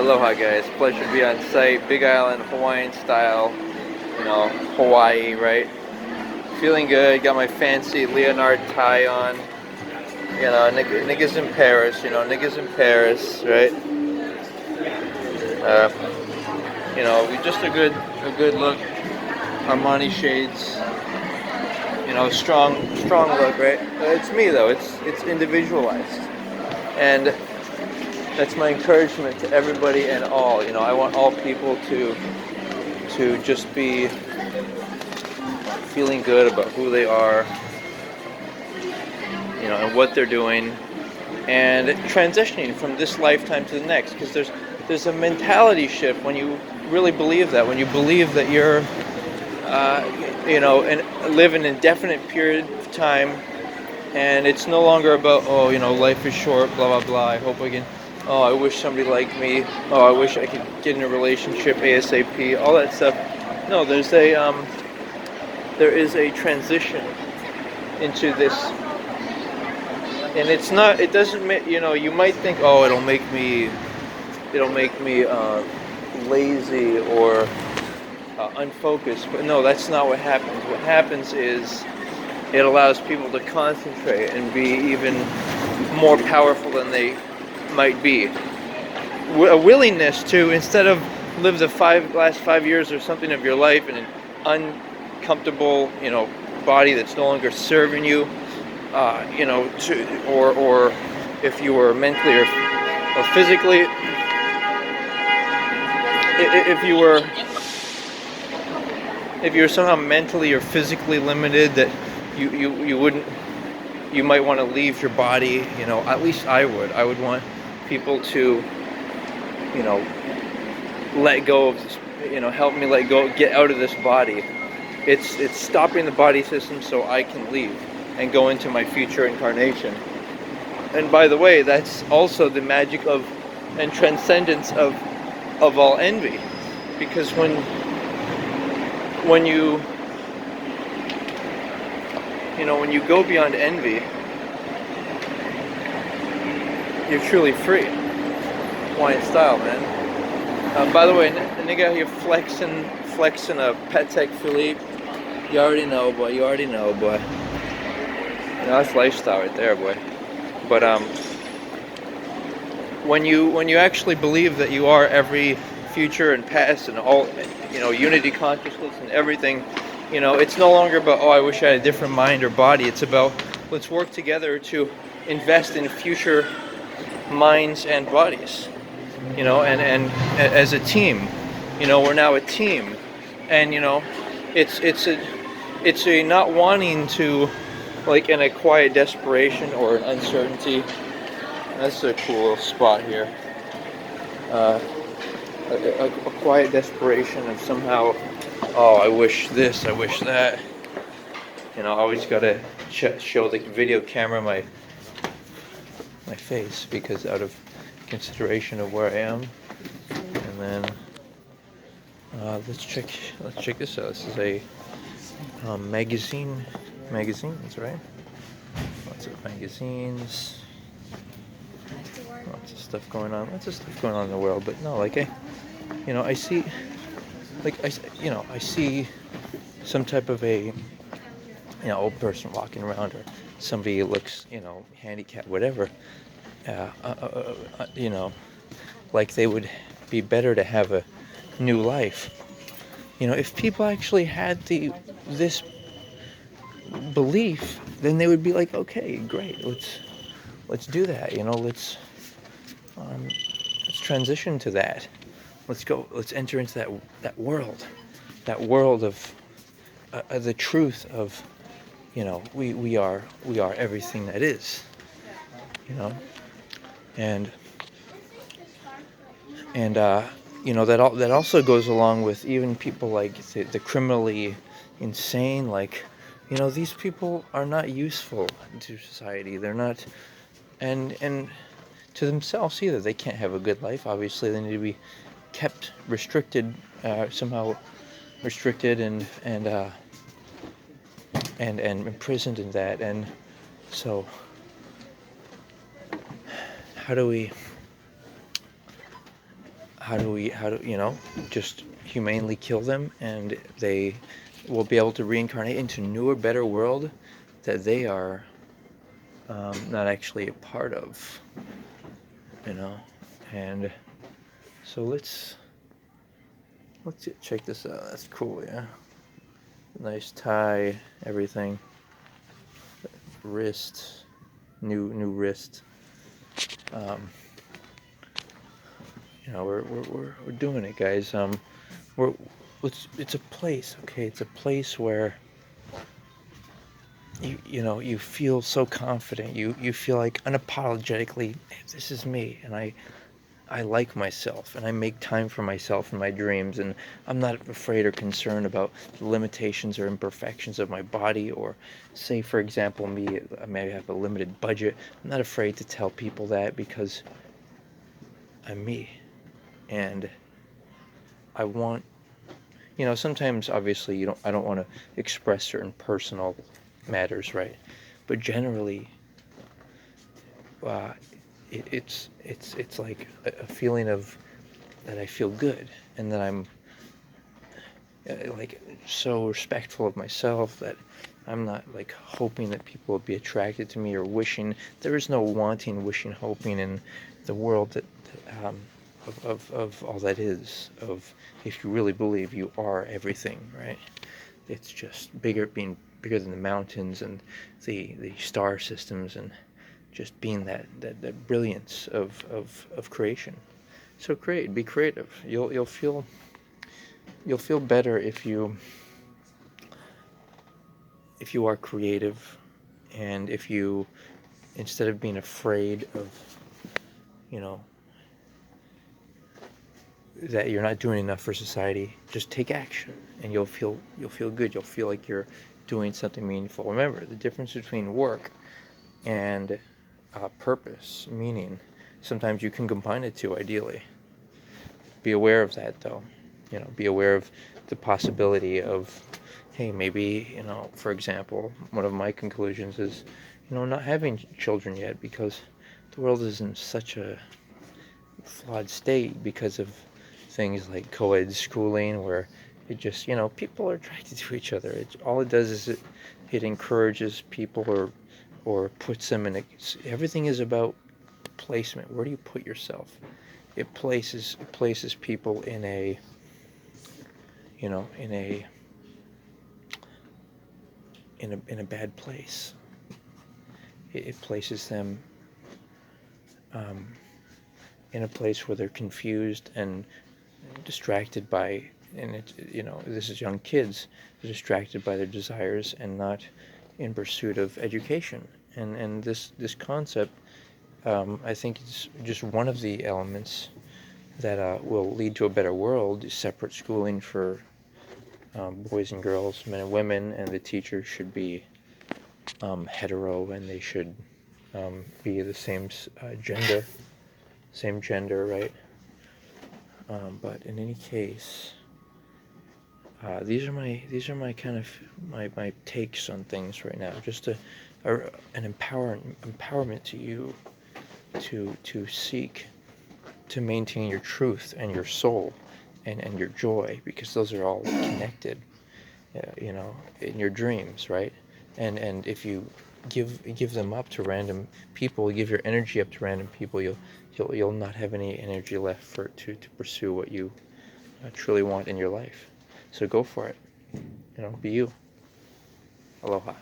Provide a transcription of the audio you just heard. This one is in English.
Aloha guys, pleasure to be on site. Big Island, Hawaiian style, Hawaii, right? Feeling good, got my fancy Leonard tie on. Niggas in Paris, niggas in Paris, right? Uh, just a good look. Armani shades, strong look, right? It's me though, it's individualized. And that's my encouragement to everybody and all. I want all people to just be feeling good about who they are, and what they're doing, and transitioning from this lifetime to the next. Because there's a mentality shift when you really believe that. When you believe that you're, and live an indefinite period of time, and it's no longer about life is short, blah blah blah. I hope I can. Oh, I wish somebody liked me. Oh, I wish I could get in a relationship ASAP. All that stuff. No, there is a transition into this, and it's not. It doesn't. You might think, oh, it'll make me lazy or unfocused, but no, that's not what happens. What happens is it allows people to concentrate and be even more powerful than they might be. A willingness to, instead of live the last 5 years or something of your life in an uncomfortable, body that's no longer serving you, or if you were mentally or physically, if you were somehow mentally or physically limited, that you might want to leave your body. At least I would want people to, let go of this, help me let go, get out of this body. It's stopping the body system so I can leave and go into my future incarnation. And by the way, that's also the magic of and transcendence of all envy, because when you when you go beyond envy, you're truly free. Hawaiian style, man. By the way, the nigga out here flexing a Patek Philippe. You already know, boy. That's lifestyle right there, boy. But when you actually believe that you are every future and past and all, unity consciousness and everything, it's no longer about, oh, I wish I had a different mind or body. It's about, let's work together to invest in future minds and bodies, and as a team, we're now a team. And it's a not wanting to, like, in a quiet desperation or an uncertainty. That's a cool little spot here. A quiet desperation of somehow, oh, I wish this, I wish that. I always gotta show the video camera my face, because out of consideration of where I am. And then let's check this out. This is a magazines, right? Lots of magazines. Lots of stuff going on in the world. But no, like I see, I see some type of a, old person walking around, or somebody who looks, handicapped, whatever. Like they would be better to have a new life. If people actually had this belief, then they would be like, okay, great, let's do that. Let's transition to that. Let's enter into that world of the truth of, we are everything that is, and that also goes along with even people like the criminally insane. Like, these people are not useful to society. They're not, and to themselves either. They can't have a good life. Obviously, they need to be kept restricted, somehow restricted and imprisoned in that. And so, how do we how do, just humanely kill them, and they will be able to reincarnate into newer, better world that they are not actually a part of, you know. And so let's check this out. That's cool, yeah. Nice tie, everything. Wrist, new wrist. We're doing it, guys. We're it's a place, okay? It's a place where you feel so confident. You feel like unapologetically, hey, this is me, and I like myself, and I make time for myself and my dreams, and I'm not afraid or concerned about the limitations or imperfections of my body, or say, for example, me, I may have a limited budget. I'm not afraid to tell people that, because I'm me, and I want, sometimes obviously I don't want to express certain personal matters, right? But generally, uh, it's like a feeling of that I feel good, and that I'm like so respectful of myself, that I'm not like hoping that people will be attracted to me, or wishing. There is no wanting, wishing, hoping in the world of all that is, of if you really believe you are everything, right? It's just being bigger than the mountains and the star systems, and just being that brilliance of creation. So be creative. You'll feel better if you are creative, and if you, instead of being afraid of, you know, that you're not doing enough for society, just take action, and you'll feel good. You'll feel like you're doing something meaningful. Remember, the difference between work and purpose, meaning, sometimes you can combine the two ideally. Be aware of that, though. Be aware of the possibility of, hey, maybe, for example, one of my conclusions is, not having children yet, because the world is in such a flawed state because of things like co-ed schooling, where it just, people are attracted to each other. All it does is it encourages people, or puts them in everything is about placement. Where do you put yourself? It places people in a, in a bad place. It places them in a place where they're confused and distracted by, and this is young kids, they're distracted by their desires and not in pursuit of education. And this concept, I think it's just one of the elements that will lead to a better world. Separate schooling for boys and girls, men and women, and the teachers should be hetero, and they should be the same gender, right? But in any case, these are my kind of my takes on things right now. Just an empowerment to you to seek to maintain your truth and your soul and your joy, because those are all connected, in your dreams, right? And if you give them up to random people, give your energy up to random people, you'll not have any energy left to pursue what you truly want in your life. So go for it. Be you. Aloha.